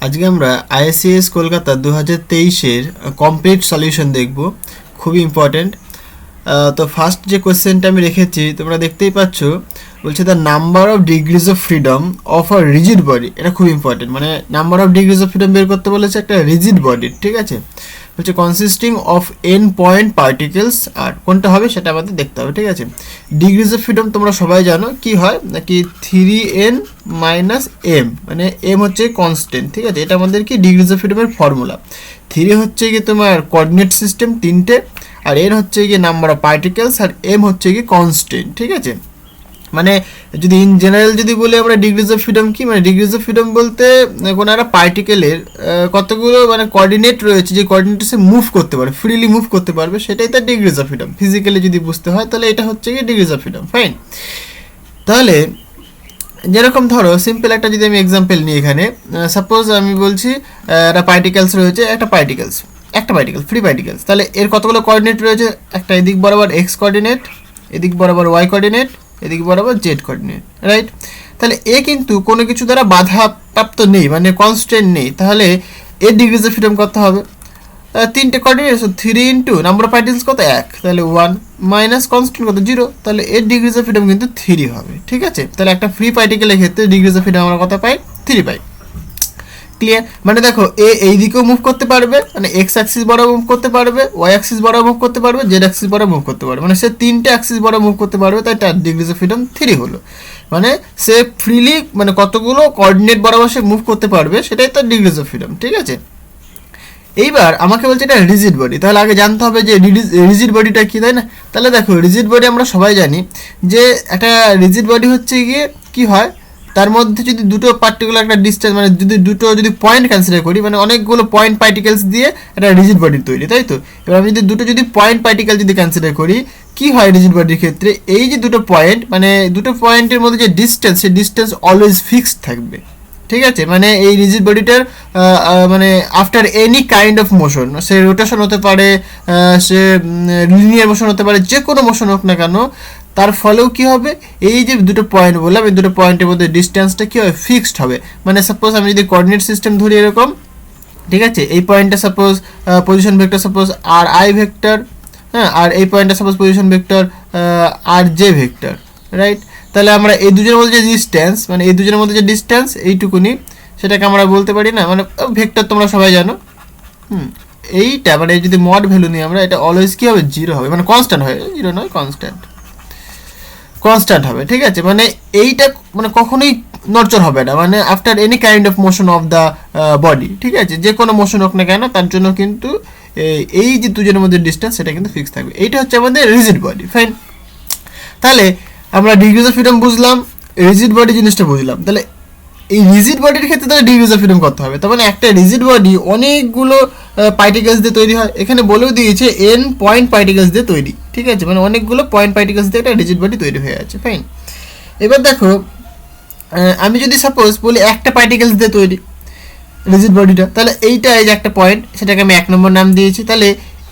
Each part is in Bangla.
আজকে আমরা আইএসসিএস কলকাতা 2023-এর কমপ্লিট সলিউশন দেখব, খুবই ইম্পর্টেন্ট। তো ফার্স্ট যে কোয়েশ্চেনটা আমি রেখেছি তোমরা দেখতেই পাচ্ছ, বলছে the number of degrees of freedom of a rigid body. এটা খুব ইম্পর্টেন্ট, মানে number of degrees of freedom বের করতে বলেছে একটা রিজিড বডির, ঠিক আছে। হচ্ছে consisting of N point particles, আর কোনটা হবে সেটা আমাদের দেখতে হবে, ঠিক আছে। ডিগ্রিজ অফ ফ্রিডম তোমরা সবাই জানো কি হয়, নাকি 3n মাইনাস এম, মানে এম হচ্ছে কনস্ট্যান্ট, ঠিক আছে। এটা আমাদের কি ডিগ্রিজ অফ ফ্রিডমের ফর্মুলা। 3 হচ্ছে কি তোমার কোঅর্ডিনেট সিস্টেম তিনটে, আর এন হচ্ছে কি নাম্বার অফ পার্টিকেলস, আর এম হচ্ছে কি কনস্ট্যান্ট, ঠিক আছে। মানে যদি ইন জেনারেল যদি বলি আমরা ডিগ্রিজ অফ ফ্রিডম কি, মানে ডিগ্রিজ অফ ফ্রিডম বলতে কোনো একটা পার্টিকেলের কতগুলো মানে কোঅর্ডিনেট রয়েছে, যে কোঅর্ডিনেটে সে মুভ করতে পারে, ফ্রিলি মুভ করতে পারবে, সেটাই তার ডিগ্রিজ অফ ফ্রিডম। ফিজিক্যালি যদি বুঝতে হয় তাহলে এটা হচ্ছে কি ডিগ্রিজ অফ ফ্রিডম, ফাইন। তাহলে যেরকম ধরো সিম্পল একটা যদি আমি এক্সাম্পল নিই, এখানে সাপোজ আমি বলছি একটা পার্টিকেলস রয়েছে, একটা পার্টিকেল ফ্রি পার্টিকেলস। তাহলে এর কতগুলো কোঅর্ডিনেট রয়েছে, একটা এদিক বরাবর এক্স কোঅর্ডিনেট, এদিক বরাবর ওয়াই কোঅর্ডিনেট, এদিক বরাবর জেড কোঅর্ডিনেট, রাইট। তাহলে এ কিন্তু কোনো কিছু দ্বারা বাধাপ্রাপ্ত নেই, মানে কনস্ট্যান্ট নেই। তাহলে এর ডিগ্রিজ অফ ফ্রিডম কত হবে, তিনটে coordinate, 3 into number of particles কত 1, তাহলে 1 মাইনাস কনস্ট্যান্ট কত 0, তাহলে এর ডিগ্রিজ অফ ফ্রিডম কিন্তু 3 হবে, ঠিক আছে। তাহলে একটা ফ্রি পার্টিকেলের ক্ষেত্রে ডিগ্রিজ অফ ফ্রিডম আমরা কত পাই, 3 পাই। ক্লিয়ার, মানে দেখো এ এই দিকেও মুভ করতে পারবে, মানে এক্স অ্যাক্সিস বরাবর মুভ করতে পারবে, ওয়াই অ্যাক্সিস বরাবর মুভ করতে পারবে, জেড অ্যাক্সিস বরাবর মুভ করতে পারবে, মানে সে তিনটে অ্যাক্সিস বরাবর মুভ করতে পারবে, তাই তার ডিগ্রিজ অফ ফ্রিডম 3 হলো। মানে সে ফ্রিলি মানে কতগুলো কোঅর্ডিনেট বরাবর সে মুভ করতে পারবে, সেটাই তার ডিগ্রিজ অফ ফ্রিডম, ঠিক আছে। এইবার আমাকে বলছে এটা রিজিড বডি, তাহলে আগে জানতে হবে যে রিজিড বডিটা কি, তাই না। তাহলে দেখো রিজিড বডি আমরা সবাই জানি যে একটা রিজিড বডি হচ্ছে গিয়ে কি হয়, তার মধ্যে যদি দুটো পার্টিকুলার একটা ডিস্টেন্স, মানে যদি পয়েন্ট কনসিডার করি, মানে অনেকগুলো পয়েন্ট পার্টিকেলস দিয়ে একটা রিজিড বডি তৈরি, তাই তো। এবার আমি যদি পয়েন্ট পার্টিকেল যদি কনসিডার করি, কি হয় রিজিড বডির ক্ষেত্রে, এই যে দুটো পয়েন্ট, মানে দুটো পয়েন্টের মধ্যে যে ডিস্টেন্স, সেই ডিস্টেন্স অলওয়েজ ফিক্সড থাকবে, ঠিক আছে। মানে এই রিজিড বডিটার মানে after any kind of motion, say rotation হতে পারে, সে লিনিয়ার মোশন হতে পারে, যে কোনো মোশন হোক না কেন, তার ফলেও কি হবে, এই যে দুটো পয়েন্ট বললাম, এই দুটো পয়েন্টের মধ্যে ডিস্টেন্সটা কি হবে, ফিক্সড হবে। মানে সাপোজ আমি যদি কোঅর্ডিনেট সিস্টেম ধরি এরকম, ঠিক আছে, এই পয়েন্টটা suppose position vector suppose r i vector, হ্যাঁ, আর এই পয়েন্টটা suppose position vector r j vector, right. তাহলে আমরা এই দুজনের মধ্যে যে ডিস্টেন্স, মানে এই দুজনের মধ্যে যে ডিস্টেন্স এইটুকুনি, সেটাকে আমরা বলতে পারি না, মানে ভেক্টর তোমরা সবাই জানো, এইটা মানে যদি মড ভ্যালু নিই আমরা, এটা অলওয়েজ কি হবে, 0 হবে, মানে কনস্ট্যান্ট হবে, 0 নয়, কনস্ট্যান্ট হবে, ঠিক আছে। মানে এইটা মানে কখনোই নড়চড় হবে না, মানে after any kind of motion of the body, ঠিক আছে, যে কোনো মোশন হোক না কেন, তার জন্য কিন্তু এই যে দুজনের মধ্যে ডিস্টেন্স সেটা কিন্তু ফিক্স থাকবে। এইটা হচ্ছে আমাদের রিজিড বডি, ফাইন। তাহলে আমরা ডিগ্রিজ অফ ফ্রিডম বুঝলাম, রিজিড বডি জিনিসটা বুঝলাম। তাহলে এই রিজিড বডির ক্ষেত্রে তাহলে ডিগ্রিজ অফ ফ্রিডম করতে হবে। তার মানে একটা রিজিড বডি অনেকগুলো পার্টিকেলস দিয়ে তৈরি হয়, এখানে বলেও দিয়েছে এন পয়েন্ট পার্টিকেলস দিয়ে তৈরি, ঠিক আছে, মানে অনেকগুলো পয়েন্ট পার্টিকেলস দিয়ে একটা রিজিড বডি তৈরি হয়ে আছে, ফাইন। এবার দেখো আমি যদি সাপোজ বলি একটা পার্টিকেলস দিয়ে তৈরি রিজিড বডিটা, তাহলে এইটা এই যে একটা পয়েন্ট, সেটাকে আমি 1 নম্বর নাম দিয়েছি। তাহলে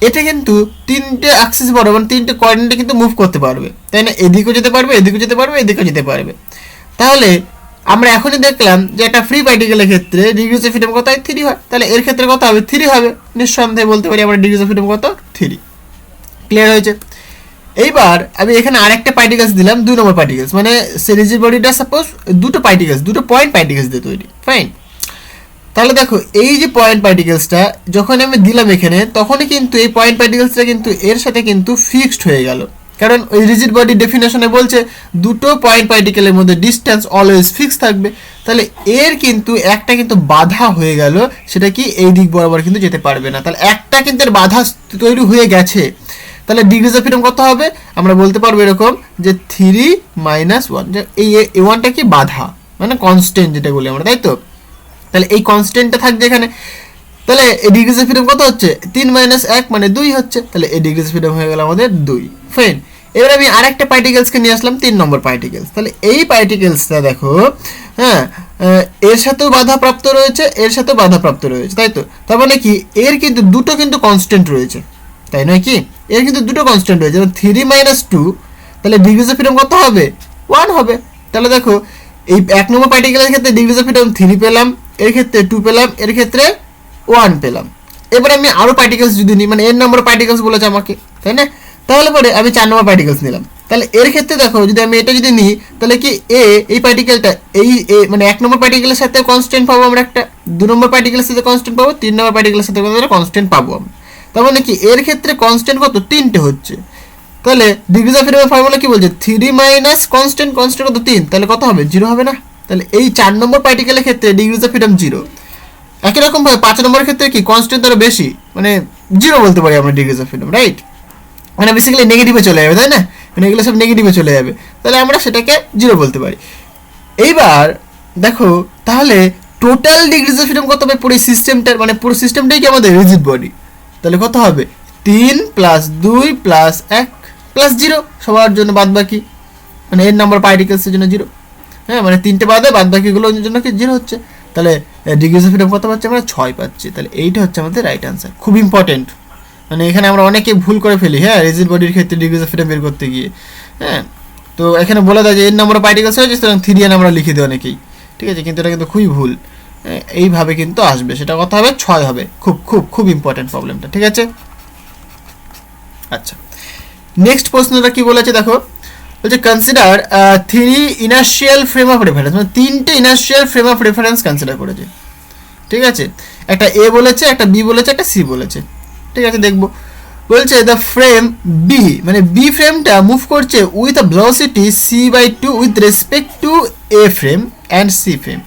এটা কিন্তু তিনটে অ্যাক্সিস বরাবর, তিনটে কোঅর্ডিনেটে কিন্তু মুভ করতে পারবে, তাই না, এদিকেও যেতে পারবে, এদিকেও যেতে পারবে, এদিকেও যেতে পারবে। তাহলে আমরা এখনই দেখলাম যে একটা ফ্রি পার্টিকেলের ক্ষেত্রে ডিগ্রিজ অফ ফ্রিডম কত হয়, 3 হয়। তাহলে এর ক্ষেত্রে কত হবে, 3 হবে, নিঃসন্দেহে বলতে পারি আমরা ডিগ্রিজ অফ ফ্রিডম কত, 3। ক্লিয়ার হয়েছে। এইবার আমি এখানে আরেকটা পার্টিকেলস দিলাম, 2 নম্বর পার্টিকেলস, মানে সে রিজিড বডিটা সাপোজ দুটো পয়েন্ট পার্টিকেলস দিয়ে তৈরি, ফাইন। তাহলে দেখো এই যে পয়েন্ট পার্টিকেলসটা যখন আমি দিলাম এখানে, তখনই কিন্তু এই পয়েন্ট পার্টিকেলসটা কিন্তু এর সাথে কিন্তু ফিক্সড হয়ে গেল, কারণ ওই রিজিড বডি ডেফিনেশনে বলছে দুটো পয়েন্ট পার্টিকেলের মধ্যে ডিস্টেন্স অলওয়েজ ফিক্স থাকবে। তাহলে এর কিন্তু একটা কিন্তু বাধা হয়ে গেল, সেটা কি এই দিক বরাবর কিন্তু যেতে পারবে না। তাহলে একটা কিন্তু এর বাধা তৈরি হয়ে গেছে। তাহলে ডিগ্রিজ অফ ফ্রিডম কত হবে, আমরা বলতে পারবো এরকম যে 3 মাইনাস 1, যে এই ওয়ানটা কি বাধা, মানে কনস্ট্যান্ট যেটা বলি আমরা, তাই তো। তাহলে এই কনস্ট্যান্টটা থাকবে এখানে, তাহলে এই ডিগ্রিজ অফ ফ্রিডম কত হচ্ছে, 3 মাইনাস 1 মানে 2 হচ্ছে। তাহলে এই ডিগ্রিজ অফ ফ্রিডম হয়ে গেল আমাদের 2, ফাইন। এবার আমি আরেকটা পার্টিকেলসকে নিয়ে আসলাম, 3 নম্বর পার্টিকেলস। তাহলে এই পার্টিকেলসটা দেখো, হ্যাঁ, এর সাথেও বাধাপ্রাপ্ত রয়েছে, এর সাথেও বাধাপ্রাপ্ত রয়েছে, তাই তো। তার মানে কি এর কিন্তু দুটো কিন্তু কনস্ট্যান্ট রয়েছে, তাই নয় কি, এর কিন্তু দুটো কনস্ট্যান্ট রয়েছে, যেমন 3 মাইনাস 2, তাহলে ডিগ্রিজ অফ ফ্রিডম কত হবে, 1 হবে। তাহলে দেখো এই 1 নম্বর পার্টিকেলের ক্ষেত্রে ডিগ্রিজ অফ ফ্রিডম 3 পেলাম, এর ক্ষেত্রে 2 পেলাম, এর ক্ষেত্রে 1 পেলাম। এবার আমি আরও পার্টিকেলস যদি নিই, মানে এর নম্বর পার্টিকেলস বলেছে আমাকে, তাই না? তাহলে পরে আমি 4 নম্বর পার্টিকেলস নিলাম। তাহলে এর ক্ষেত্রে দেখো, যদি আমি এটা যদি নিই, তাহলে কি এই পার্টিকেলটা মানে 1 নম্বর পার্টিকেলের সাথে কনস্ট্যান্ট পাবো আমরা একটা, 2 নম্বর পার্টিকেলের সাথে কনস্ট্যান্ট পাবো, 3 নম্বর পার্টিকেলের সাথে কনস্ট্যান্ট পাবো আমরা। তার মানে কি এর ক্ষেত্রে কনস্ট্যান্ট কত? 3টে হচ্ছে। তাহলে ডিগ্রিজ অফ ফ্রিডমের ফর্মুলা কি বলছে? 3 মাইনাস কনস্ট্যান্ট কত 3, তাহলে কত হবে? 0 হবে না? তাহলে এই 4 নম্বর পার্টিকেলের ক্ষেত্রে ডিগ্রিজ অফ ফ্রিডম 0। একই রকম ভাবে 5 নম্বরের ক্ষেত্রে কি কনস্ট্যান্ট আরো বেশি, মানে 0 বলতে পারি আমরা ডিগ্রিজ অফ ফ্রিডম, রাইট? মানে বেসিক্যালি নেগেটিভে চলে যাবে, তাই না? মানে এগুলো সব নেগেটিভে চলে যাবে, তাহলে আমরা সেটাকে 0 বলতে পারি। এইবার দেখো, তাহলে টোটাল ডিগ্রিজ অফ ফ্রিডম কত হবে পুরো সিস্টেমটার? মানে পুরো সিস্টেমটাই কি আমাদের রিজিড বডি, তাহলে কত হবে? 3 + 2 + 1 + 0 সবার জন্য বাদ বাকি, মানে এর নাম্বার পার্টিকেলসের জন্য 0। হ্যাঁ, মানে 3টে বাদে বাদ বাকিগুলোর জন্য কি 0 হচ্ছে। তাহলে ডিগ্রিজ অফ ফ্রিডম কত পাচ্ছি আমরা? 6 পাচ্ছি। তাহলে এইটা হচ্ছে আমাদের রাইট আনসার। খুব ইম্পর্টেন্ট, মানে এখানে আমরা অনেকে ভুল করে ফেলি, হ্যাঁ, রিজিড বডির ক্ষেত্রে ডিগ্রিজ অফ ফ্রিডম বের করতে গিয়ে। হ্যাঁ, তো এখানে বলে দেয় যে এর নাম্বার পার্টিকেলস হয়েছে, সুতরাং 3n আমরা লিখে দিই অনেকেই, ঠিক আছে? কিন্তু এটা কিন্তু খুবই ভুল। এইভাবে কিন্তু আসবে, সেটা কত হবে? 6 হবে। খুব খুব খুব ইম্পর্টেন্ট প্রবলেমটা, ঠিক আছে? আচ্ছা, নেক্সট প্রশ্নটা কি বলেছে দেখো, বলছে consider 3 inertial frame of reference, মানে 3টে inertial frame of reference consider করেছে, ঠিক আছে? একটা এ বলেছে, একটা বি বলেছে, একটা সি বলেছে, ঠিক আছে? দেখবো, বলছে দ্য ফ্রেম বি, মানে বি ফ্রেমটা মুভ করছে with a velocity c/2 with respect to A frame and C frame.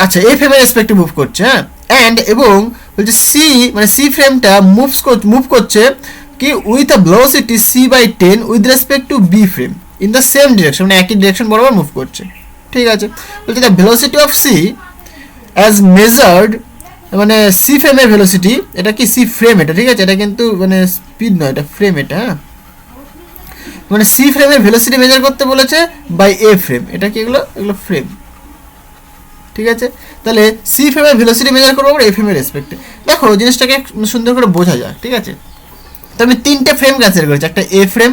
আচ্ছা, এ ফ্রেমের রেসপেক্টে মুভ করছে, হ্যাঁ, অ্যান্ড এবং বলছে সি, মানে সি ফ্রেমটা মুভ করছে কি with a velocity c/10 with respect to B frame in the same direction, মানে একই ডিরেকশন বরাবর মুভ করছে, ঠিক আছে? বলছে the velocity of C as measured, মানে সি ফ্রেমের ভেলোসিটি, এটা কি সি ফ্রেম এটা, ঠিক আছে? এটা কিন্তু মানে স্পিড নয়, এটা ফ্রেম, এটা, হ্যাঁ, মানে সি ফ্রেমের ভেলোসিটি মেজার করতে বলেছে বাই এ ফ্রেম, এটা কি এগুলো ফ্রেম, ঠিক আছে? তাহলে সি ফ্রেমের ভেলোসিটি মেজার করবো আমরা এ ফ্রেমের রেসপেক্টে। দেখো জিনিসটাকে সুন্দর করে বোঝা যায়, ঠিক আছে? তো আমি 3টে ফ্রেম কনসিডার করেছি, একটা এ ফ্রেম,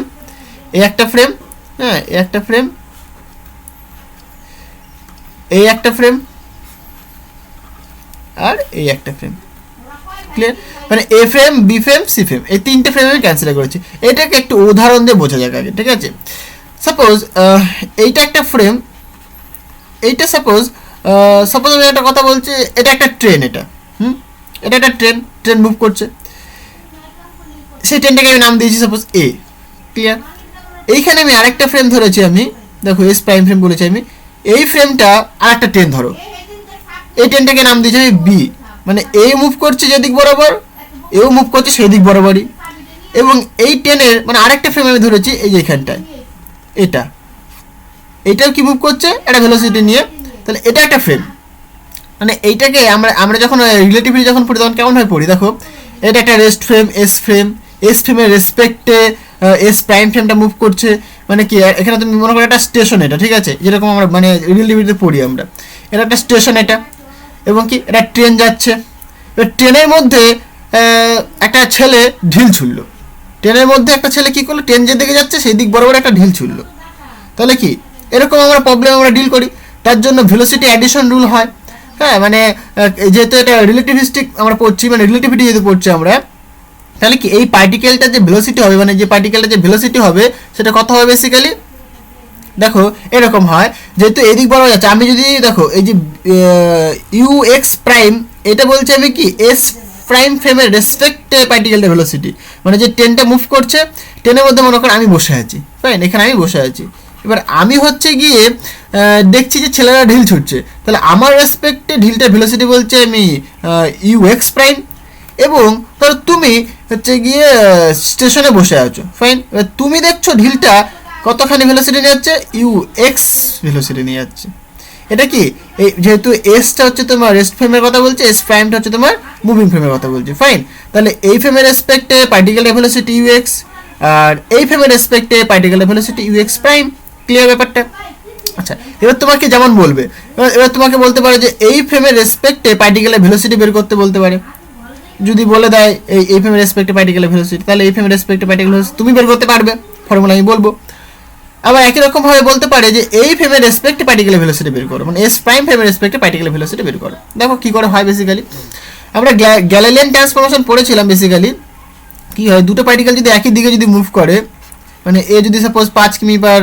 এ একটা ফ্রেম, হ্যাঁ, এ একটা ফ্রেম, এই একটা ফ্রেম, আর এই একটা ফ্রেম, ক্লিয়ার? মানে A frame, B frame, C frame, এই 3টে ফ্রেম আমি কনসিডার করেছি। এটাকে একটু উদাহরণ দিয়ে বোঝা যাক আগে, ঠিক আছে? সাপোজ এইটা একটা ফ্রেম, এইটা সাপোজ আমি একটা কথা বলছি, এটা একটা ট্রেন, এটা এটা একটা ট্রেন মুভ করছে, সেই ট্রেনটাকে আমি নাম দিয়েছি সাপোজ এ, ক্লিয়ার? এইখানে আমি আরেকটা ফ্রেম ধরেছি, আমি দেখো এস প্রাইম ফ্রেম বলেছি আমি, এই ফ্রেমটা আর একটা ট্রেন ধরো, এই ট্রেনটাকে নাম দিয়েছি আমি বি, মানে এ মুভ করছে যেদিক বরাবর, এও মুভ করছে সেই দিক বরাবরই, এবং এই ট্রেনের মানে আরেকটা ফ্রেম আমি ধরেছি এই যে এখানটায়, এটাও কি মুভ করছে একটা ভেলোসিটি নিয়ে, তাহলে এটা একটা ফ্রেম। মানে এইটাকে আমরা যখন রিলেটিভিটি যখন পড়ি তখন কেমন হয় পড়ি, দেখো এটা একটা রেস্ট ফ্রেম, এস ফ্রেমের রেসপেক্টে এস প্রাইম ফ্রেমটা মুভ করছে, মানে কি এখানে তুমি মনে করো একটা স্টেশন, এটা, ঠিক আছে? যেরকম আমরা মানে রিলেটিভিটিতে পড়ি আমরা, এটা একটা স্টেশন, এটা, এবং কি এটা ট্রেন যাচ্ছে, এবার ট্রেনের মধ্যে একটা ছেলে ঢিল ছুড়লো, ট্রেনের মধ্যে একটা ছেলে কি করলো, ট্রেন যেদিকে যাচ্ছে সেই দিক বরাবর একটা ঢিল ছুড়লো, তাহলে কি এরকম আমরা প্রবলেম আমরা ডিল করি, তার জন্য ভেলোসিটি অ্যাডিশন রুল হয়, হ্যাঁ, মানে যেহেতু এটা রিলেটিভিস্টিক আমরা পড়ছি, মানে রিলেটিভিটি যেহেতু পড়ছি আমরা, তাহলে কি এই পার্টিকেলটা যে ভেলোসিটি হবে, মানে যে পার্টিকেলটা যে ভেলোসিটি হবে সেটা কত হবে বেসিক্যালি, দেখো এরকম হয়, যেহেতু এদিক বরাবর যাচ্ছে, আমি যদি দেখো এই যে ইউ এক্স প্রাইম, এটা বলছে আমি কি এস প্রাইম ফ্রেমের রেসপেক্টে পার্টিকেলটা ভেলোসিটি, মানে যে ট্রেনটা মুভ করছে, ট্রেনের মধ্যে মনে করো আমি বসে আছি, ফাইন, এখানে আমি বসে আছি, এবার আমি হচ্ছে গিয়ে দেখছি যে ছেলেরা ঢিল ছুটছে, তাহলে আমার রেসপেক্টে ঢিলটা ভেলোসিটি বলছে আমি ইউ এক্স প্রাইম, এবং ধরো তুমি হচ্ছে গিয়ে স্টেশনে বসে আছো, ফাইন, এবার তুমি দেখছো ঢিলটা কতখানি ভেলোসিটি নিয়ে যাচ্ছে, ইউ এক্স ভেলোসিটি নিয়ে যাচ্ছে, এটা কি এই যেহেতু এসটা হচ্ছে তোমার রেস্ট ফ্রেমের কথা বলছে, এস প্রাইমটা হচ্ছে তোমার মুভিং ফ্রেমের কথা বলছে, ফাইন, তাহলে এই ফ্রেমের রেসপেক্টে পার্টিকেলের ভেলোসিটি ইউ এক্স, আর এই ফ্রেমের রেসপেক্টে পার্টিকেলের velocity u x prime, clear ব্যাপারটা? আচ্ছা, এবার তোমাকে যেমন বলবে, এবার তোমাকে বলতে পারে যে এই ফ্রেমের রেসপেক্টে পার্টিকেলের ভেলোসিটি বের করতে বলতে পারে, যদি বলে দেয় এই ফ্রেমের রেসপেক্টে পার্টিকেলের ভেলোসিটি, তাহলে এই ফ্রেমের রেসপেক্টে পার্টিকেলের ভেলোসিটি তুমি বের করতে পারবে, ফর্মুলা আমি বলবো, আবার একই রকম ভাবে বলতে পারে যে এই ফ্রেমের রেসপেক্টে পার্টিকুলার ভেলোসিটি বের করো, মানে এস প্রাইম ফ্রেমের রেসপেক্টে পার্টিকুলার ভেলোসিটি বের করো। দেখো কি করে হয় বেসিক্যালি, আমরা গ্যালিলিয়ান ট্রান্সফরমেশন পড়েছিলাম। বেসিক্যালি কি হয়, দুটো পার্টিকেল যদি একই দিকে যদি মুভ করে, মানে এ যদি সাপোজ 5 কিমি পার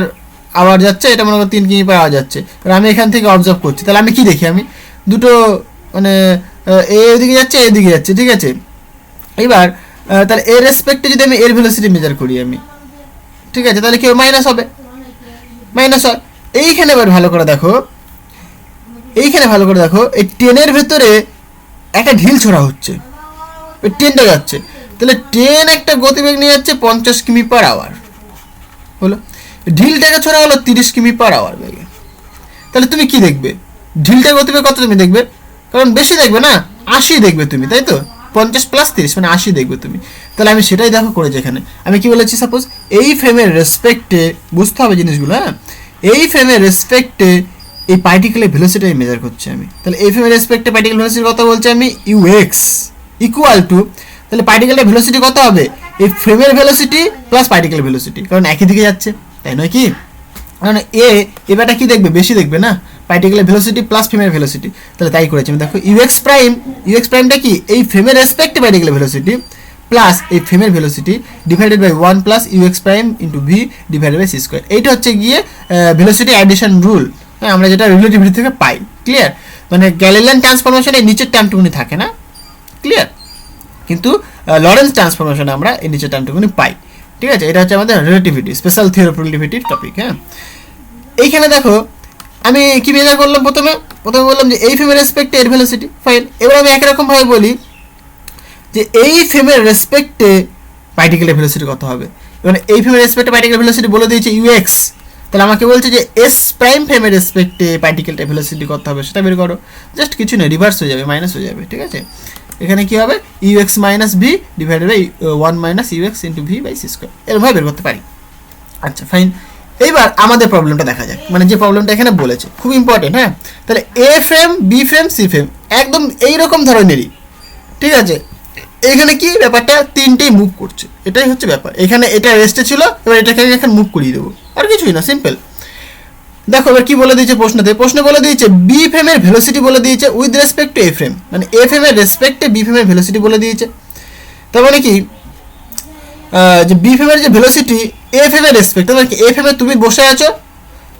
আওয়ার যাচ্ছে, এটা মনে করো 3 কিমি পার আওয়ার যাচ্ছে, আর আমি এখান থেকে অবজার্ভ করছি, তাহলে আমি কি দেখি, আমি দুটো মানে এ ওদিকে যাচ্ছে, এদিকে যাচ্ছে, ঠিক আছে। এবার তাহলে এর রেসপেক্টে যদি আমি এর ভেলোসিটি মেজার করি আমি, ঠিক আছে, তাহলে কি মাইনাস হবে, মাইনাস হয়। এইখানে এবার ভালো করে দেখো, এইখানে ভালো করে দেখো, এই ট্রেনের ভেতরে একটা ঢিল ছোড়া হচ্ছে, ওই ট্রেনটা যাচ্ছে, তাহলে ট্রেন একটা গতিবেগ নিয়ে যাচ্ছে 50 কিমি পার আওয়ার, হলো ঢিলটাকে ছোড়া হলো 30 কিমি পার আওয়ার বেগে। তাহলে তুমি কি দেখবে, ঢিলটার গতিবেগ কত তুমি দেখবে, কারণ বেশি দেখবে না, 80 দেখবে তুমি, তাই তো, 50 + 30 মানে 80 দেখবে তুমি। তাহলে আমি সেটাই দেখো করেছি এখানে। আমি কি বলেছি, সাপোজ এই ফ্রেমের রেসপেক্টে, বুঝতে হবে জিনিসগুলো, হ্যাঁ, এই ফ্রেমের রেসপেক্টে এই পার্টিকেলের ভেলোসিটি মেজার করছি আমি। তাহলে এই ফ্রেমের রেসপেক্টে পার্টিকেল ভেলোসিটির কথা বলছি আমি, ইউএক্স ইকুয়াল টু, তাহলে পার্টিকেলের ভেলোসিটি কত হবে, এই ফ্রেমের ভেলোসিটি প্লাস পার্টিকেলের ভেলোসিটি, কারণ একই দিকে যাচ্ছে, তাই নয় কি, কারণ এবারটা কি দেখবে, বেশি দেখবে না, পার্টিকেলের ভেলোসিটি প্লাস ফ্রেমের ভেলোসিটি। তাহলে তাই করেছি আমি। দেখো ইউএক্স প্রাইমটা কি, এই ফ্রেমের রেসপেক্টে পার্টিকেলের ভেলোসিটি প্লাস এই ফ্রেমের velocity divided by 1 plus u x prime into v divided by c square. এইটা হচ্ছে গিয়ে ভেলোসিটি অ্যাডিশন রুল, হ্যাঁ, আমরা যেটা রিলেটিভিটি থেকে পাই। ক্লিয়ার, মানে গ্যালিলিয়ান ট্রান্সফরমেশনে নিচের টার্মটুকুনি থাকে না, ক্লিয়ার, কিন্তু লরেন্স ট্রান্সফরমেশনে আমরা এই নিচের টার্মটুকুনি পাই। ঠিক আছে, এটা হচ্ছে আমাদের রিলেটিভিটি, স্পেশাল থিওরি অফ রিলেটিভিটির টপিক। হ্যাঁ, এইখানে দেখো আমি কি মেজার করলাম, প্রথমে বললাম যে এই ফ্রেমের রেসপেক্টে এর ভেলোসিটি, ফাইন। এবার আমি একই রকম ভাবে বলি যে এই ফ্রেমের রেসপেক্টে পার্টিকেলের ভেলোসিটি কত হবে, মানে এই ফ্রেমের রেসপেক্টে পার্টিকেলের ভেলোসিটি বলে দিয়েছে ইউএক্স, তাহলে আমাকে বলছে যে এস প্রাইম ফ্রেমের রেসপেক্টে পার্টিকেলটা ভেলোসিটি কত হবে সেটা বের করো। জাস্ট কিছু নেই, রিভার্স হয়ে যাবে, মাইনাস হয়ে যাবে, ঠিক আছে। এখানে কি হবে, u x minus v divided by 1 minus u x into v by c square, এরকমভাবে বের করতে পারি। আচ্ছা ফাইন, এইবার আমাদের প্রবলেমটা দেখা যাক, মানে যে প্রবলেমটা এখানে বলেছে খুব ইম্পর্টেন্ট। হ্যাঁ, তাহলে A frame, B frame, C frame একদম এইরকম ধরনেরই, ঠিক আছে। এখানে কি ব্যাপারটা, তিনটেই মুভ করছে, এটাই হচ্ছে ব্যাপার। এখানে এটা রেস্টে ছিল, এবার এটাকে এখন মুভ করিয়ে দেবো, আর কিছুই না, সিম্পল। দেখো এবার কি বলে দিয়েছে প্রশ্ন বলে দিয়েছে বি ফ্রেমের ভেলোসিটি বলে দিয়েছে with respect to A frame, মানে এ ফ্রেমের রেসপেক্টে বি ফ্রেমের ভেলোসিটি বলে দিয়েছে। তার মানে কি, যে বি ফ্রেমের যে ভেলোসিটি এ ফ্রেমের রেসপেক্ট, মানে কি এ ফ্রেমে তুমি বসে আছো,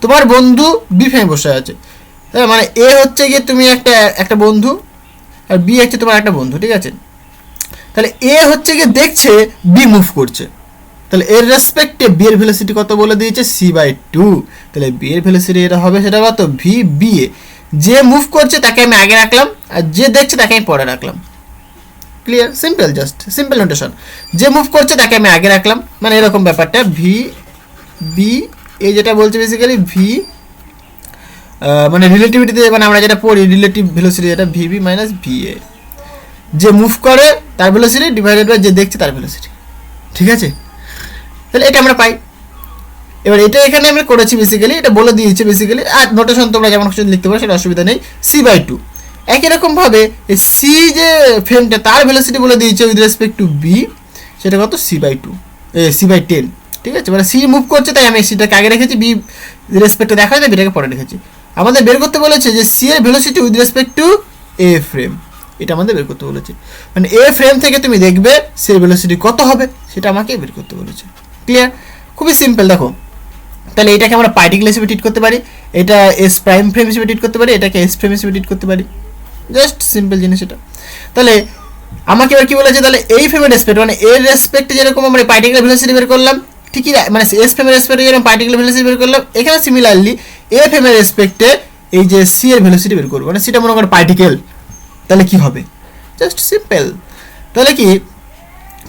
তোমার বন্ধু বি ফ্রেমে বসে আছে, মানে এ হচ্ছে গিয়ে তুমি একটা বন্ধু, আর বি হচ্ছে তোমার একটা বন্ধু, ঠিক আছে। তাহলে এ হচ্ছে গিয়ে দেখছে বি মুভ করছে, তাহলে এর রেসপেক্টে বি এর ভেলোসিটি কত বলে দিয়েছে, c/2। তাহলে বি এর ভেলোসিটি এটা হবে, সেটা কত, ভি বি এ। যে মুভ করছে তাকে আমি আগে রাখলাম, আর যে দেখছে তাকে আমি পরে রাখলাম। Clear, simple, just simple notation. যে মুভ করছে তাকে আমি আগে রাখলাম, মানে এরকম ব্যাপারটা, ভি বি এ যেটা বলছে বেসিক্যালি ভি, মানে রিলেটিভিটিতে মানে আমরা যেটা পড়ি রিলেটিভ ভেলোসিটি, যেটা v b minus v a, যে মুভ করে তার ভেলোসিটি ডিভাইডেড বাই যে দেখছে তার ভেলোসিটি, ঠিক আছে। তাহলে এটা আমরা পাই। এবার এটা এখানে আমরা করেছি বেসিক্যালি, এটা বলে দিয়েছে বেসিক্যালি, আর নোটেশন তোমরা যেমন খুশি লিখতে পারো, সেটা অসুবিধা নেই, c/2। একই রকমভাবে এই সি যে ফ্রেমটা তার ভেলোসিটি বলে দিয়েছে উইথ রেসপেক্ট টু বি, সেটা কত, c/2 c/10, ঠিক আছে। মানে সি মুভ করছে তাই আমি সিটাকে আগে রেখেছি, বি রেসপেক্টে দেখা যায়, বিটাকে পরে রেখেছি। আমাদের বের করতে বলেছে যে সি এর velocity with respect to A frame, এটা আমাদের বের করতে বলেছে, মানে এ ফ্রেম থেকে তুমি দেখবে সি এর ভেলোসিটি কত হবে সেটা আমাকে বের করতে বলেছে। ক্লিয়ার, খুবই সিম্পল। দেখো তাহলে এটাকে আমরা পার্টিকেল হিসেবে ট্রিট করতে পারি, এটা এস প্রাইম ফ্রেম হিসেবে ট্রিট করতে পারি, এটাকে এস ফ্রেম হিসেবে ট্রিট করতে পারি, জাস্ট সিম্পল জিনিস এটা। তাহলে আমাকে এবার কি বলেছে, তাহলে এই ফ্রেমের রেসপেক্ট, মানে এর রেসপেক্টে যেরকম আমরা পার্টিকেল ভেলোসিটি বের করলাম, ঠিকই, মানে এস ফ্রেমের রেসপেক্টে যেরকম পার্টিকেল ভেলোসিটি বের করলাম, এখানে সিমিলারলি এ ফ্রেমের রেসপেক্টে এই যে সি এর ভেলোসিটি বের করবো, মানে সেটা মনে করো পার্টিকেল, তাহলে কি হবে, জাস্ট সিম্পল। তাহলে কি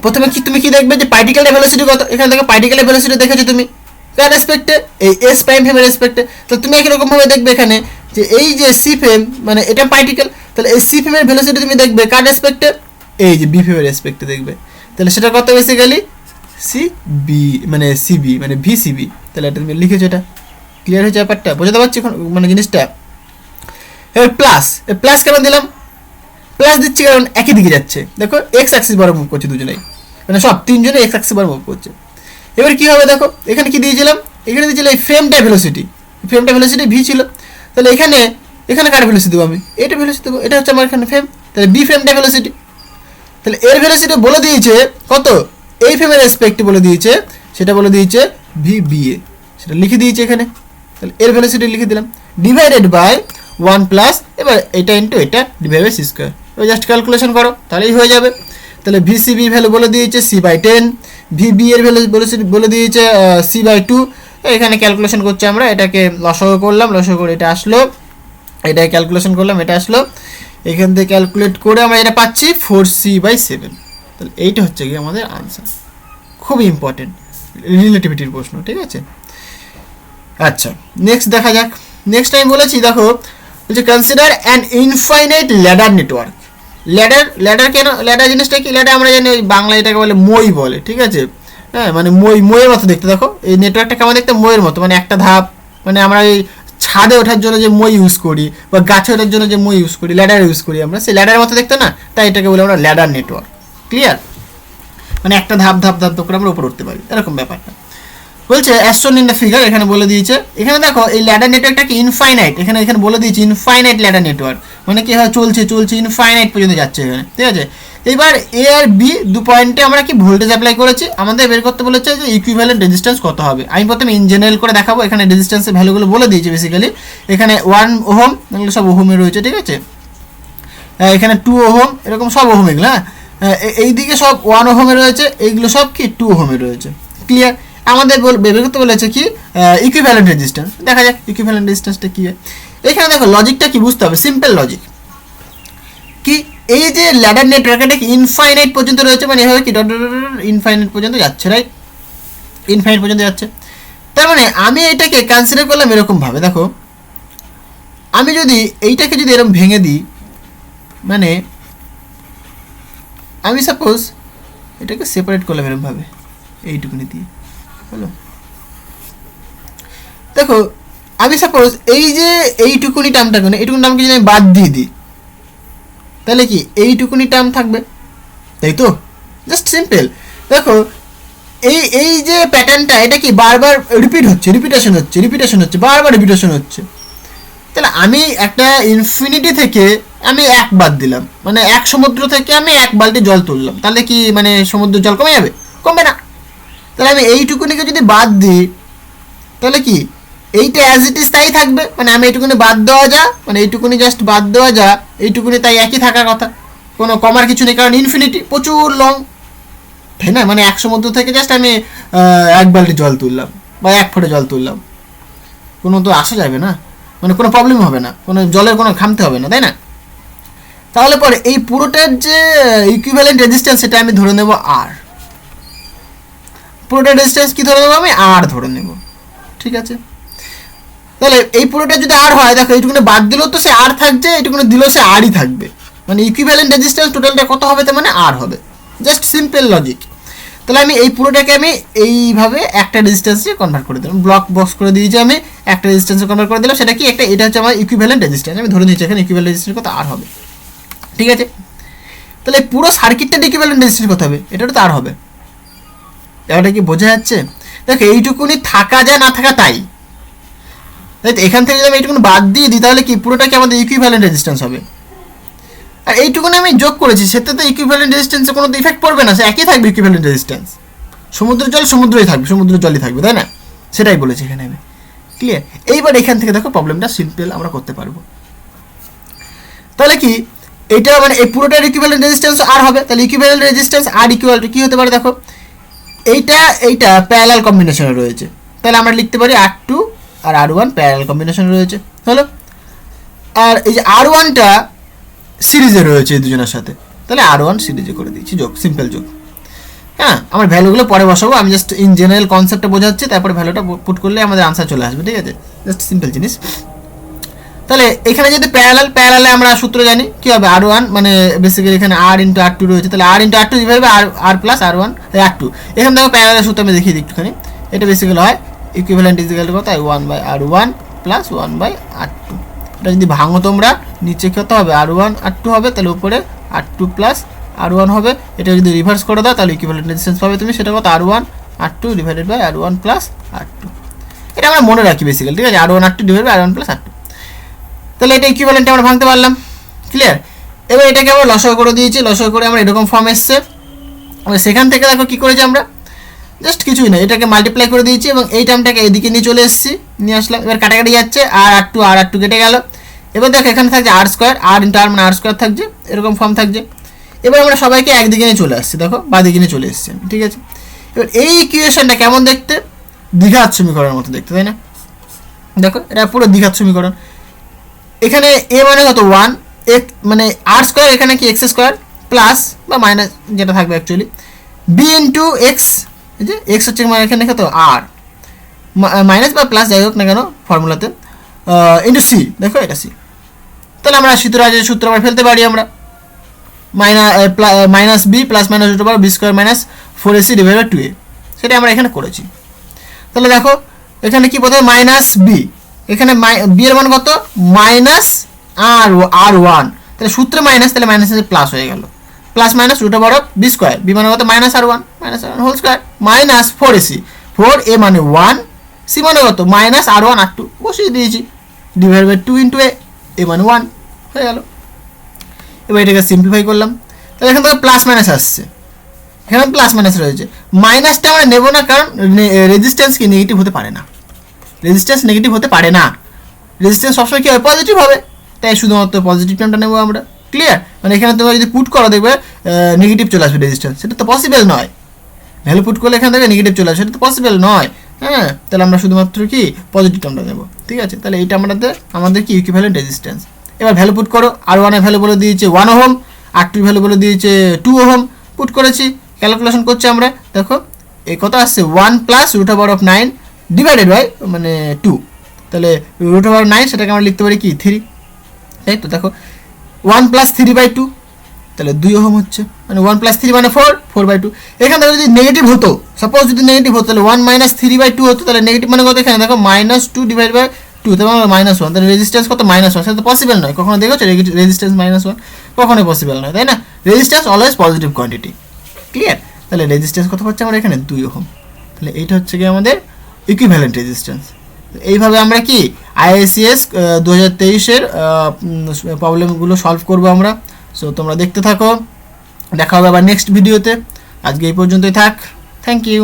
প্রথমে কি তুমি কি দেখবে যে পার্টিকেলের ভেলোসিটি কত, এখানে দেখো পার্টিকেলের ভেলোসিটি দেখেছো তুমি কার রেসপেক্টে, এই এস প্রাইম ফ্রেমের রেসপেক্টে। তো তুমি একই রকম ভাবে দেখবে এখানে যে এই যে সি ফ্রেম, মানে এটা পার্টিকেল, তাহলে এই সি ফ্রেমের ভেলোসিটি তুমি দেখবে কার রেসপেক্টে, এই যে বি ফ্রেমের রেসপেক্টে দেখবে, তাহলে সেটা কত বেসিক্যালি সি বি, মানে সিবি, মানে ভি সিবি। তাহলে এটা তুমি লিখেছো, এটা ক্লিয়ার হয়েছে ব্যাপারটা, বোঝাতে পারছি মানে জিনিসটা। এবার প্লাস কেন দিলাম, প্লাস দিচ্ছি কারণ একই দিকে যাচ্ছে, দেখো এক্স অ্যাক্সিস বরাবর মুভ করছে দুজনেই, মানে সব তিনজনে এক্স অ্যাক্সিস বরাবর মুভ করছে। এবার কি হবে দেখো, এখানে কি দিয়েছিলাম, এখানে দিয়েছিল এই ফ্রেমটা ভেলোসিটি ভি ছিল, তাহলে এখানে কার ভেলোসিটি দেবো আমি, এটা ভেলোসিটি দেবো, এটা হচ্ছে আমার এখানে ফ্রেম, তাহলে বি ফ্রেমটা ভেলোসিটি, তাহলে এর ভেলোসিটি বলে দিয়েছে কত, এই ফ্রেমের রেসপেক্টে বলে দিয়েছে, সেটা বলে দিয়েছে ভি বি এ, সেটা লিখে দিয়েছে এখানে, তাহলে এর ভেলোসিটি লিখে দিলাম ডিভাইডেড বাই 1+, এবার এটা ইন্টু এটা ডিভাইড বাই সি স্কোয়ার, এবার জাস্ট ক্যালকুলেশন করো তাহলেই হয়ে যাবে। তাহলে ভিসিবি ভ্যালু বলে দিয়েছে c/10, ভিবি এর ভ্যালু বলে দিয়েছে c/2, এখানে ক্যালকুলেশন করছি আমরা, এটাকে লসাগু করলাম, লসাগু করে এটা আসলো, এটা ক্যালকুলেশন করলাম, এটা আসলো, এখান থেকে ক্যালকুলেট করে আমরা এটা পাচ্ছি 4c/7, তাহলে এইটা হচ্ছে কি আমাদের আনসার। খুবই ইম্পর্টেন্ট রিলেটিভিটির প্রশ্ন, ঠিক আছে। আচ্ছা নেক্সট দেখা যাক, নেক্সট আমি বলেছি দেখো, বলছে consider an infinite ladder network. Ladder কেন, ল্যাডার জিনিসটা কি, ল্যাডার আমরা জানি ওই বাংলা এটাকে বলে মই বলে, ঠিক আছে, হ্যাঁ মানে মইয়ের মতো দেখতে, দেখো এই নেটওয়ার্কটা কেমন দেখতে, মইয়ের মতো, মানে একটা ধাপ, মানে আমরা এই ছাদে ওঠার জন্য যে মই ইউজ করি বা গাছে ওঠার জন্য যে মই ইউজ করি, ল্যাডার ইউজ করি আমরা, সেই ল্যাডারের মতো দেখতে না, তাই এটাকে বলে আমরা ল্যাডার নেটওয়ার্ক। ক্লিয়ার, মানে একটা ধাপ করে আমরা উপরে উঠতে পারি, এরকম ব্যাপারটা বলছে অ্যাস্ট্রন ইন দ্য ফিগার, এখানে বলে দিয়েছে, এখানে দেখো এই ল্যাডার নেটওয়ার্কটাকে ইনফাইনাইট, এখানে বলে দিয়েছে ইনফাইনাইট ল্যাডার নেটওয়ার্ক, মানে কি হয় চলছে ইনফাইনাইট পর্যন্ত যাচ্ছে এখানে, ঠিক আছে। এবার এ আর বি দু পয়েন্টে আমরা কি ভোল্টেজ অ্যাপ্লাই করেছি, আমাদের বের করতে বলেছে যে ইকুইভ্যালেন্ট রেজিস্ট্যান্স কত হবে। আমি প্রথমে ইন জেনারেল করে দেখাবো, এখানে রেজিস্ট্যান্সের ভ্যালুগুলো বলে দিয়েছে বেসিক্যালি, এখানে 1 ওহম এগুলো সব ওহমে রয়েছে, ঠিক আছে, এখানে 2 ওহম এরকম সব ওহম, এগুলো হ্যাঁ এইদিকে সব 1 ওহমে রয়েছে, এইগুলো সব কি 2 ওহমে রয়েছে। ক্লিয়ার, আমাদের বের করতে বলেছে কি ইকুইভ্যালেন্ট রেজিস্ট্যান্স, দেখা যাক ইকুইভ্যালেন্ট রেজিস্ট্যান্সটা কি হয়। এখানে দেখো লজিকটা কি বুঝতে হবে, সিম্পল লজিক কি, এই যে ল্যাডার নেটওয়ার্ক এটা কি ইনফাইনাইট পর্যন্ত রয়েছে, মানে এভাবে কি ইনফাইনাইট পর্যন্ত যাচ্ছে, রাইট, ইনফাইনাইট পর্যন্ত যাচ্ছে, তার মানে আমি এটাকে কনসিডার করলাম এরকম ভাবে, দেখো আমি যদি এইটাকে যদি এরকম ভেঙে দিই, মানে আমি সাপোজ এটাকে সেপারেট করলাম এরকম ভাবে এইটুকুনি দিয়ে, হলো, দেখো আমি সাপোজ এই যে এইটুকুনি টার্মটা কোনো এইটুকুনি টার্মকে যদি আমি বাদ দিয়ে দিই, তাহলে কি এইটুকুনি টার্ম থাকবে, তাই তো, জাস্ট সিম্পল। দেখো এই যে প্যাটার্নটা এটা কি বারবার রিপিটেশন হচ্ছে বারবার রিপিটেশন হচ্ছে, তাহলে আমি একটা ইনফিনিটি থেকে আমি 1 বাদ দিলাম, মানে 1 সমুদ্র থেকে আমি 1 বালতি জল তুললাম, তাহলে কি মানে সমুদ্রের জল কমে যাবে, কমবে না। তাহলে আমি এইটুকুনিকে যদি বাদ দিই, তাহলে কি এইটা অ্যাজ ইট ইজ তাই থাকবে, মানে আমি এইটুকুনি বাদ দেওয়া যা, মানে এইটুকুনি জাস্ট বাদ দেওয়া যা, এইটুকুনি তাই একই থাকার কথা, কোনো কমার কিছু নেই, কারণ ইনফিনিটি প্রচুর লং, তাই না, মানে 1 সমুদ্র থেকে জাস্ট আমি 1 বালতি জল তুললাম বা 1 ফোঁটা জল তুললাম, কোনো তো আসা যাবে না, মানে কোনো প্রবলেম হবে না, কোনো জলের কোনো ঘামতে হবে না, তাই না। তাহলে পরে এই পুরোটার যে ইকুইভ্যালেন্ট রেজিস্ট্যান্স সেটা আমি ধরে নেব আর, পুরোটার রেজিস্ট্যান্স কি ধরে নেব আমি আর ধরে নেব, ঠিক আছে। তাহলে এই পুরোটা যদি আর হয়, দেখো এইটুকুনে বাদ দিলেও তো সে আর থাকছে, এইটুকুনে দিলেও সে আরই থাকবে, মানে ইকুইভ্যালেন্ট রেজিস্ট্যান্স টোটালটা কত হবে, তার মানে আর হবে, জাস্ট সিম্পল লজিক। তাহলে আমি এই পুরোটাকে আমি এইভাবে একটা রেজিস্ট্যান্সে কনভার্ট করে দিলাম, ব্লক বক্স করে দিয়েছি আমি, একটা রেজিস্ট্যান্সে কনভার্ট করে দিলাম, সেটা কি একটা, এটা হচ্ছে আমার ইকুইভ্যালেন্ট রেজিস্ট্যান্স, আমি ধরে নিচ্ছি এখানে ইকুইভ্যালেন্ট রেজিস্ট্যান্স কত আর হবে, ঠিক আছে। তাহলে পুরো সার্কিটটা ইকুইভ্যালেন্ট রেজিস্ট্যান্স কত হবে, এটা তো আর হবে, এটা কি বোঝা যাচ্ছে। দেখো এইটুকুনি থাকা যায় না থাকা তাই, তাই তো এখান থেকে যদি আমি এইটুকুনি বাদ দিয়ে দিই, তাহলে কি পুরোটা কি আমাদের ইকুইভ্যালেন্ট রেজিস্ট্যান্স হবে, আর এইটুকুনি আমি যোগ করেছি, সেটা তো ইকুইভ্যালেন্ট রেজিস্ট্যান্সে কোনো ইফেক্ট পড়বে না, সে একই থাকবে ইকুইভ্যালেন্ট রেজিস্ট্যান্স, সমুদ্রের জল সমুদ্রই থাকবে, সমুদ্রের জলই থাকবে, তাই না, সেটাই বলেছি এখানে আমি। ক্লিয়ার, এইবার এখান থেকে দেখো প্রবলেমটা সিম্পল আমরা করতে পারবো। তাহলে কি এটা মানে এই পুরোটার ইকুইভ্যালেন্ট রেজিস্ট্যান্স আর হবে, তাহলে equivalent resistance R equal to কি হতে পারে, দেখো এইটা প্যারালাল কম্বিনেশনে রয়েছে, তাহলে আমরা লিখতে পারি R2 আর R1 প্যারালাল কম্বিনেশনে রয়েছে, হলো, আর এই যে R1টা সিরিজে রয়েছে এই দুজনের সাথে, তাহলে R1 সিরিজে করে দিয়েছি, যোগ, সিম্পল যোগ। হ্যাঁ আমার ভ্যালুগুলো পরে বসাবো, আমি জাস্ট ইন জেনারেল কনসেপ্টটা বোঝাচ্ছি, তারপরে ভ্যালুটা পুট করলে আমাদের আনসার চলে আসবে, ঠিক আছে, জাস্ট সিম্পল জিনিস। তাহলে এখানে যদি প্যারালালে আমরা সূত্র জানি কি হবে, R1 মানে বেসিক্যালি এখানে R ইন্টু R2 রয়েছে, তাহলে R into R2 divide by R plus R1 R2, এখানে দেখো প্যারালাল সূত্র আমি দেখিয়ে দিই একটুখানি, এটা বেসিক্যালি হয় ইকুইভ্যালেন্ট ইজ ইকুয়াল টু কত, 1/R1 প্লাস 1/R2, এটা যদি ভাঙো তোমরা নিচে কত হবে, R1 R2 হবে, তাহলে উপরে R2 প্লাস R1 হবে, এটা যদি রিভার্স করে দাও তাহলে ইকুইভ্যালেন্ট রেজিস্ট্যান্স পাবে তুমি, সেটা কত R1 R2 divided by R1 plus R2, এটা আমরা মনে রাখি বেসিক্যালি, ঠিক আছে, R1 R2 divide by R1 plus R2। তাহলে এটা ইকুইভ্যালেন্ট আমরা ভাঙতে পারলাম, ক্লিয়ার। এবার এটাকে আমরা লসাগু করে দিয়েছি, লসাগু করে আমরা এরকম ফর্ম এসছে। এবার সেখান থেকে দেখো কী করেছি আমরা, জাস্ট কিছুই না, এটাকে মাল্টিপ্লাই করে দিয়েছি এবং এই টার্মটাকে এদিকে নিয়ে চলে এসেছি, নিয়ে আসলাম। এবার কাটাকাটি যাচ্ছে, R2 কেটে গেল। এবার দেখো এখানে থাকছে R square, R into R মানে R স্কোয়ার থাকছে, এরকম ফর্ম থাকছে। এবার আমরা সবাইকে একদিকে নিয়ে চলে আসছি, দেখো বাদিকে নিয়ে চলে এসেছি, ঠিক আছে। এবার এই ইকুয়েশনটা কেমন দেখতে, দ্বিঘাত সমীকরণের মতো দেখতে, তাই না? দেখো এটা পুরো দ্বিঘাত সমীকরণ। এখানে এ মানে কত 1, মানে R স্কোয়ার, এখানে কি এক্স স্কোয়ার প্লাস বা মাইনাস যেটা থাকবে অ্যাকচুয়ালি, বি ইন্টু এক্স, এই যে এক্স হচ্ছে মানে এখানে কত আর মাইনাস বা প্লাস যাই হোক না কেন ফর্মুলাতে, ইন্টু সি, দেখো এটা সি। তাহলে আমরা সূত্র আমরা ফেলতে পারি, আমরা minus b plus minus root over b square minus 4ac divide by 2a, সেটা আমরা এখানে করেছি। তাহলে দেখো এখানে কি প্রথমে মাইনাস বি, এখানে বি এর মান কত মাইনাস R1, তাহলে সূত্রে মাইনাস, তাহলে মাইনাস প্লাস হয়ে গেল, plus minus root over of b square, b মানে কত minus R1 whole square minus 4ac, 4a মানে 1, সি মানে কত মাইনাস R1 R2 বসিয়ে দিয়েছি, ডিভাইড বাই 2 ইন্টু এ মানে 1 হয়ে গেল। এবার এটাকে সিম্পলিফাই করলাম, তাহলে এখান থেকে প্লাস মাইনাস আসছে, এখানে প্লাস মাইনাস রয়েছে, মাইনাসটা আমরা নেব না কারণ রেজিস্ট্যান্স কি নেগেটিভ হতে পারে না, রেজিস্ট্যান্স নেগেটিভ হতে পারে না, রেজিস্ট্যান্স সবসময় কী হবে পজিটিভ হবে, তাই শুধুমাত্র পজিটিভ টার্মটা নেবো আমরা, ক্লিয়ার। মানে এখানে তোমরা যদি পুট করো দেখবে নেগেটিভ চলে আসবে রেজিস্ট্যান্স, সেটা তো পসিবল নয়, ভ্যালু পুট করলে এখান থেকে নেগেটিভ চলে আসবে, সেটা তো পসিবল নয়, হ্যাঁ। তাহলে আমরা শুধুমাত্র কি পজিটিভ টার্মটা নেবো, ঠিক আছে। তাহলে এইটা আমাদের কি ইকুইভ্যালেন্ট রেজিস্ট্যান্স। এবার ভ্যালু পুট করো, R1 এর ভ্যালু বলে দিয়েছে 1 ওহম, R2 এর ভ্যালু বলে দিয়েছে 2 ওহম, পুট করেছি, ক্যালকুলেশন করছি আমরা, দেখো এই কত আসছে 1 plus root over of 9 divided by মানে 2, তাহলে রুট ওভার 9 সেটাকে আমরা লিখতে পারি কি 3, তাই তো। দেখো 1 প্লাস 3/2, তাহলে 2 ওহম হচ্ছে, মানে 1 প্লাস 3 মানে 4/2। এখানে যদি নেগেটিভ হতো, সাপোজ যদি নেগেটিভ হতো তাহলে 1 মাইনাস 3/2 হতো, তাহলে নেগেটিভ মানে কত এখানে দেখো -2 ডিভাইড বাই 2, তাহলে -1, তাহলে রেজিস্ট্যান্স কত -1, সেটা তো পসিবল নয়, কখনো দেখেছো রেজিস্ট্যান্স -1, কখনোই পসিবল নয়, তাই না। Resistance always positive quantity, clear. তাহলে রেজিস্ট্যান্স কত হচ্ছে আমরা এখানে 2 ওহম, তাহলে এইটা হচ্ছে কি আমাদের ইকুইভ্যালেন্ট রেজিস্ট্যান্স। এইভাবে আমরা কি IACS 2023-এর প্রবলেমগুলো সলভ করবো আমরা। সো তোমরা দেখতে থাকো, দেখা হবে আবার নেক্সট ভিডিওতে, আজকে এই পর্যন্তই থাক, থ্যাংক ইউ।